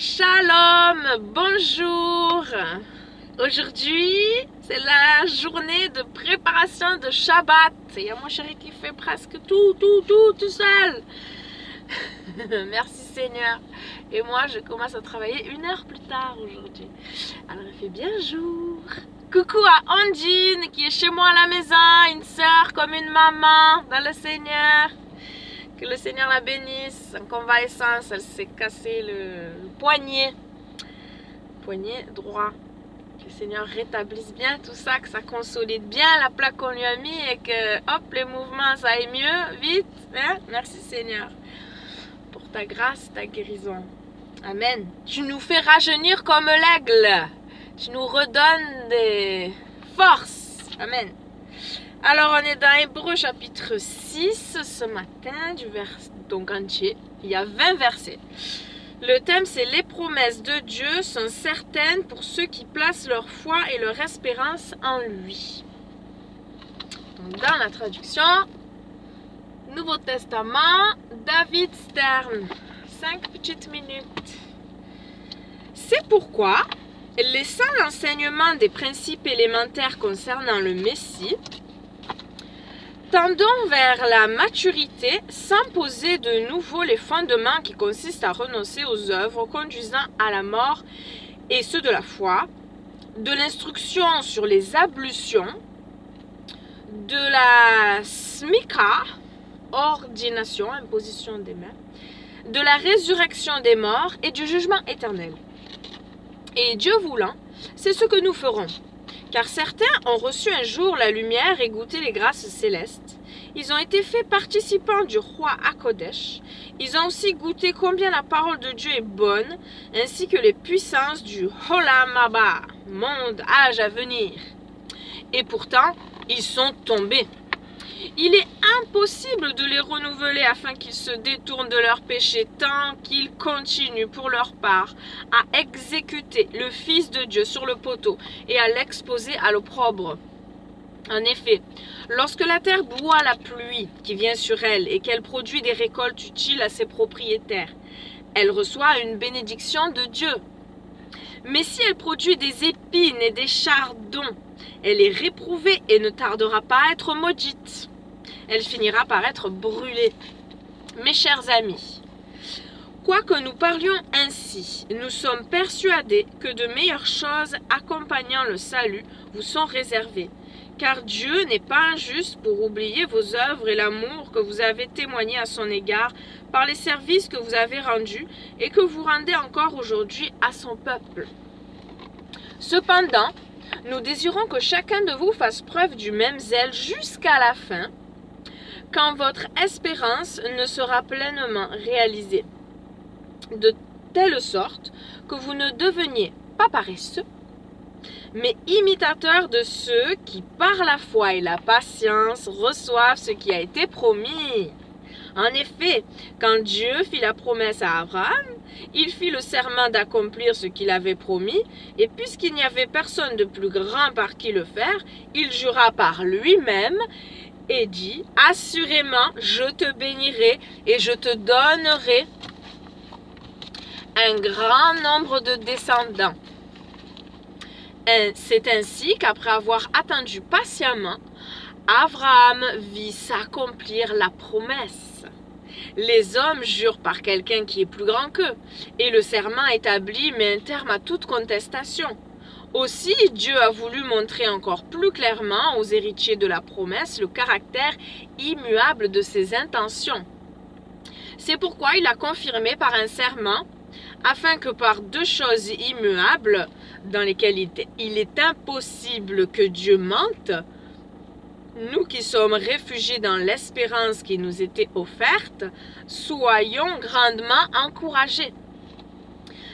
Shalom, bonjour. Aujourd'hui, c'est la journée de préparation de Shabbat. Il y a mon chéri qui fait presque tout seul. Merci Seigneur. Et moi, je commence à travailler 1 heure plus tard aujourd'hui. Alors, il fait bien jour. Coucou à Ondine qui est chez moi à la maison, une sœur comme une maman dans le Seigneur. Que le Seigneur la bénisse. En convalescence, elle s'est cassé le poignet droit. Que le Seigneur rétablisse bien tout ça, que ça consolide bien la plaque qu'on lui a mis et que hop, les mouvements ça aille mieux, vite. Hein? Merci Seigneur pour ta grâce, ta guérison. Amen. Tu nous fais rajeunir comme l'aigle. Tu nous redonnes des forces. Amen. Alors, on est dans Hébreux chapitre 6 ce matin, donc entier. Il y a 20 versets. Le thème, c'est les promesses de Dieu sont certaines pour ceux qui placent leur foi et leur espérance en lui. Donc, dans la traduction, Nouveau Testament, David Stern. 5 petites minutes. C'est pourquoi, laissant l'enseignement des principes élémentaires concernant le Messie, tendons vers la maturité sans poser de nouveau les fondements qui consistent à renoncer aux œuvres conduisant à la mort et ceux de la foi, de l'instruction sur les ablutions, de la smika, ordination, imposition des mains, de la résurrection des morts et du jugement éternel. Et Dieu voulant, c'est ce que nous ferons. Car certains ont reçu un jour la lumière et goûté les grâces célestes. Ils ont été faits participants du roi Hakodesh. Ils ont aussi goûté combien la parole de Dieu est bonne, ainsi que les puissances du Olam Haba, monde, âge à venir. Et pourtant, ils sont tombés. Il est impossible de les renouveler afin qu'ils se détournent de leurs péchés tant qu'ils continuent pour leur part à exécuter le Fils de Dieu sur le poteau et à l'exposer à l'opprobre. En effet, lorsque la terre boit la pluie qui vient sur elle et qu'elle produit des récoltes utiles à ses propriétaires, elle reçoit une bénédiction de Dieu. Mais si elle produit des épines et des chardons, elle est réprouvée et ne tardera pas à être maudite. Elle finira par être brûlée. Mes chers amis, quoique nous parlions ainsi, nous sommes persuadés que de meilleures choses accompagnant le salut vous sont réservées. Car Dieu n'est pas injuste pour oublier vos œuvres et l'amour que vous avez témoigné à son égard par les services que vous avez rendus et que vous rendez encore aujourd'hui à son peuple. Cependant, nous désirons que chacun de vous fasse preuve du même zèle jusqu'à la fin, quand votre espérance ne sera pleinement réalisée, de telle sorte que vous ne deveniez pas paresseux, mais imitateurs de ceux qui, par la foi et la patience, reçoivent ce qui a été promis. En effet, quand Dieu fit la promesse à Abraham, il fit le serment d'accomplir ce qu'il avait promis, et puisqu'il n'y avait personne de plus grand par qui le faire, il jura par lui-même et dit, « Assurément, je te bénirai et je te donnerai un grand nombre de descendants. » C'est ainsi qu'après avoir attendu patiemment, Abraham vit s'accomplir la promesse. Les hommes jurent par quelqu'un qui est plus grand qu'eux, et le serment établi met un terme à toute contestation. Aussi, Dieu a voulu montrer encore plus clairement aux héritiers de la promesse le caractère immuable de ses intentions. C'est pourquoi il a confirmé par un serment, afin que par deux choses immuables, dans lesquelles il est impossible que Dieu mente, nous qui sommes réfugiés dans l'espérance qui nous était offerte, soyons grandement encouragés.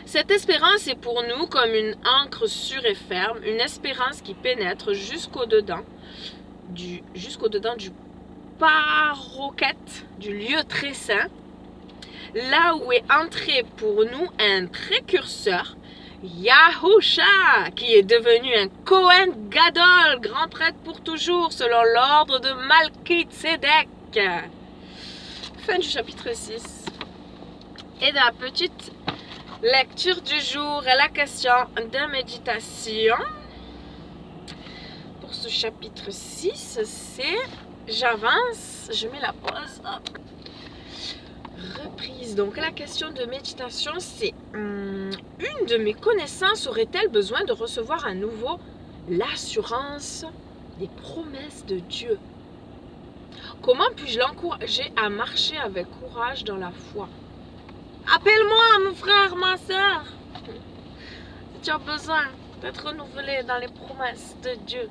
Cette espérance est pour nous comme une ancre sûre et ferme, une espérance qui pénètre jusqu'au-dedans du paroquet, du lieu très saint, là où est entré pour nous un précurseur, Yahusha, qui est devenu un Kohen Gadol, grand prêtre pour toujours, selon l'ordre de Malki-Tzedek. Fin du chapitre 6. Et dans la petite Lecture du jour et la question de méditation. Pour ce chapitre 6, c'est j'avance, je mets la pause, hop. Reprise. Donc la question de méditation, c'est une de mes connaissances aurait-elle besoin de recevoir à nouveau l'assurance des promesses de Dieu? Comment puis-je l'encourager à marcher avec courage dans la foi? Appelle-moi, mon frère, ma soeur. Si tu as besoin d'être renouvelé dans les promesses de Dieu.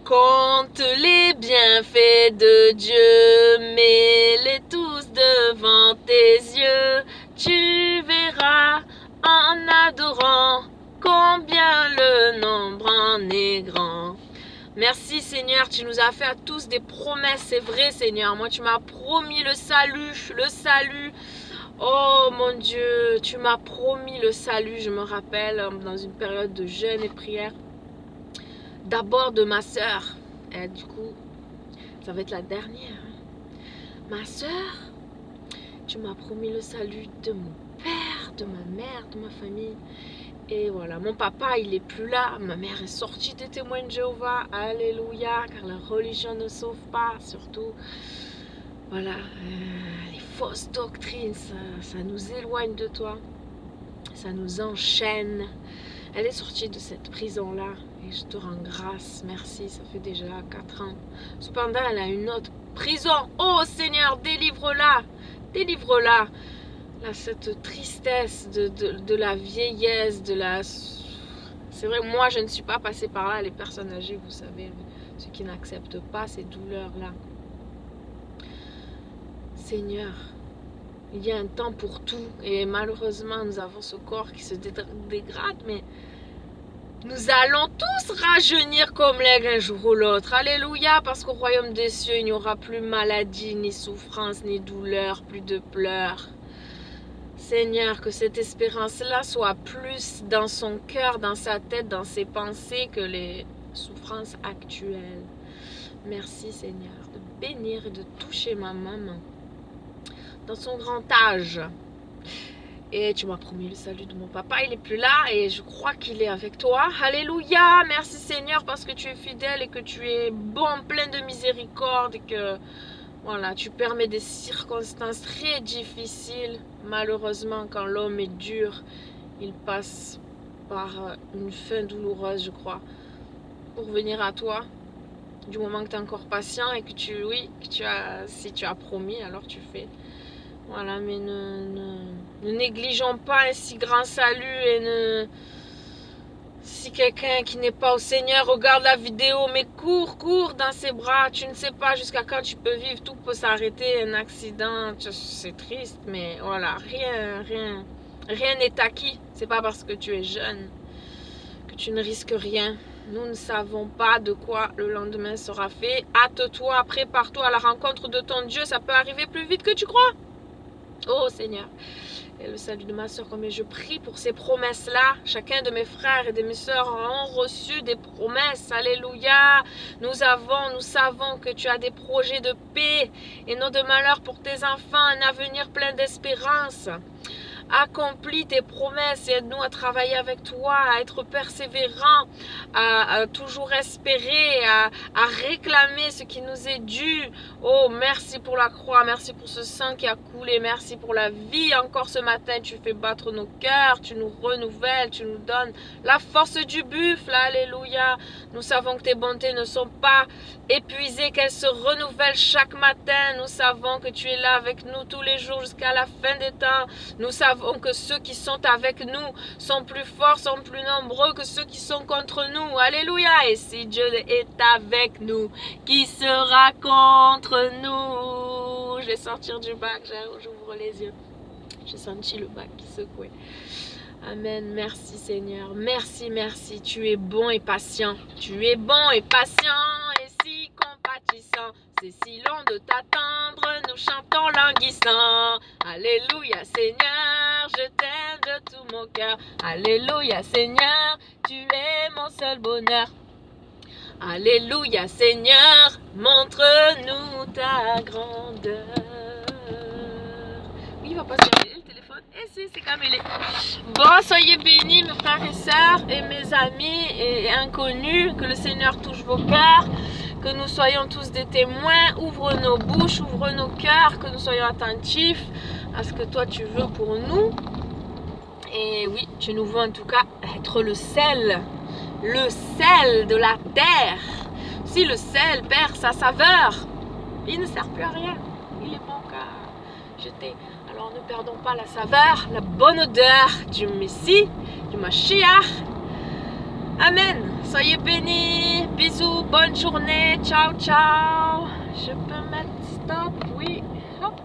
Compte les bienfaits de Dieu, mets-les tous devant tes yeux. Tu verras en adorant combien le nombre en est grand. Merci Seigneur, tu nous as fait à tous des promesses, c'est vrai Seigneur. Moi tu m'as promis le salut, Oh mon Dieu, tu m'as promis le salut, je me rappelle, dans une période de jeûne et prière. D'abord de ma soeur. Et du coup, ça va être la dernière. Ma soeur, tu m'as promis le salut de mon père, de ma mère, de ma famille. Et voilà, mon papa, il est plus là. Ma mère est sortie des témoins de Jéhovah. Alléluia, car la religion ne sauve pas, surtout. Voilà, les fausses doctrines, ça nous éloigne de toi. Ça nous enchaîne. Elle est sortie de cette prison-là et je te rends grâce, merci, ça fait déjà 4 ans. Cependant, elle a une autre prison. Oh Seigneur, délivre-la, délivre-la. Là, cette tristesse de la vieillesse, C'est vrai, moi, je ne suis pas passée par là. Les personnes âgées, vous savez, ceux qui n'acceptent pas ces douleurs-là. Seigneur, il y a un temps pour tout et malheureusement nous avons ce corps qui se dégrade, mais nous allons tous rajeunir comme l'aigle un jour ou l'autre. Alléluia, parce qu'au royaume des cieux il n'y aura plus maladie, ni souffrance, ni douleur, plus de pleurs. Seigneur, que cette espérance-là soit plus dans son cœur, dans sa tête, dans ses pensées que les souffrances actuelles. Merci Seigneur de bénir et de toucher ma maman dans son grand âge. Et tu m'as promis le salut de mon papa, il n'est plus là et je crois qu'il est avec toi. Alléluia, merci Seigneur parce que tu es fidèle et que tu es bon, plein de miséricorde et que voilà, tu permets des circonstances très difficiles. Malheureusement, quand l'homme est dur, il passe par une fin douloureuse, je crois, pour venir à toi. Du moment que tu es encore patient et que si tu as promis, alors tu fais. Voilà, mais ne négligeons pas un si grand salut et si quelqu'un qui n'est pas au Seigneur regarde la vidéo, mais cours dans ses bras, tu ne sais pas jusqu'à quand tu peux vivre, tout peut s'arrêter, un accident, c'est triste, mais voilà, rien n'est acquis, c'est pas parce que tu es jeune que tu ne risques rien. Nous ne savons pas de quoi le lendemain sera fait. Hâte-toi, prépare-toi à la rencontre de ton Dieu, ça peut arriver plus vite que tu crois. Oh Seigneur, et le salut de ma soeur, combien je prie pour ces promesses-là. Chacun de mes frères et de mes soeurs ont reçu des promesses. Alléluia. Nous savons que tu as des projets de paix et non de malheur pour tes enfants, un avenir plein d'espérance. Accomplis tes promesses et aide-nous à travailler avec toi, à être persévérants, à toujours espérer, à réclamer ce qui nous est dû. Oh, merci pour la croix, merci pour ce sang qui a coulé, merci pour la vie. Encore ce matin, tu fais battre nos cœurs, tu nous renouvelles, tu nous donnes la force du buffle. Alléluia. Nous savons que tes bontés ne sont pas épuisées, qu'elles se renouvellent chaque matin. Nous savons que tu es là avec nous tous les jours jusqu'à la fin des temps. Nous savons que ceux qui sont avec nous sont plus forts, sont plus nombreux que ceux qui sont contre nous. Alléluia. Et si Dieu est avec nous, qui sera contre nous? Je vais sortir du bac, j'ouvre les yeux. J'ai senti le bac qui secouait. Amen. Merci Seigneur. Merci, merci. Tu es bon et patient. Tu es bon et patient et si compatissant. C'est si long de t'attendre, nous chantons languissant. Alléluia Seigneur, je t'aime de tout mon cœur. Alléluia Seigneur, tu es mon seul bonheur. Alléluia Seigneur, montre-nous ta grandeur. Oui, il va pas se le téléphone. Et c'est comme il est. Bon, soyez bénis, mes frères et sœurs, et mes amis et inconnus, que le Seigneur touche vos cœurs, que nous soyons tous des témoins, ouvre nos bouches, ouvre nos cœurs, que nous soyons attentifs à ce que toi tu veux pour nous. Et oui, tu nous veux en tout cas être le sel de la terre. Si le sel perd sa saveur, il ne sert plus à rien. Il est bon qu'à jeter. Alors ne perdons pas la saveur, la bonne odeur du Messie, du Mashiach. Amen. Soyez bénis. Bisous, bonne journée. Ciao, ciao. Je peux mettre stop, oui.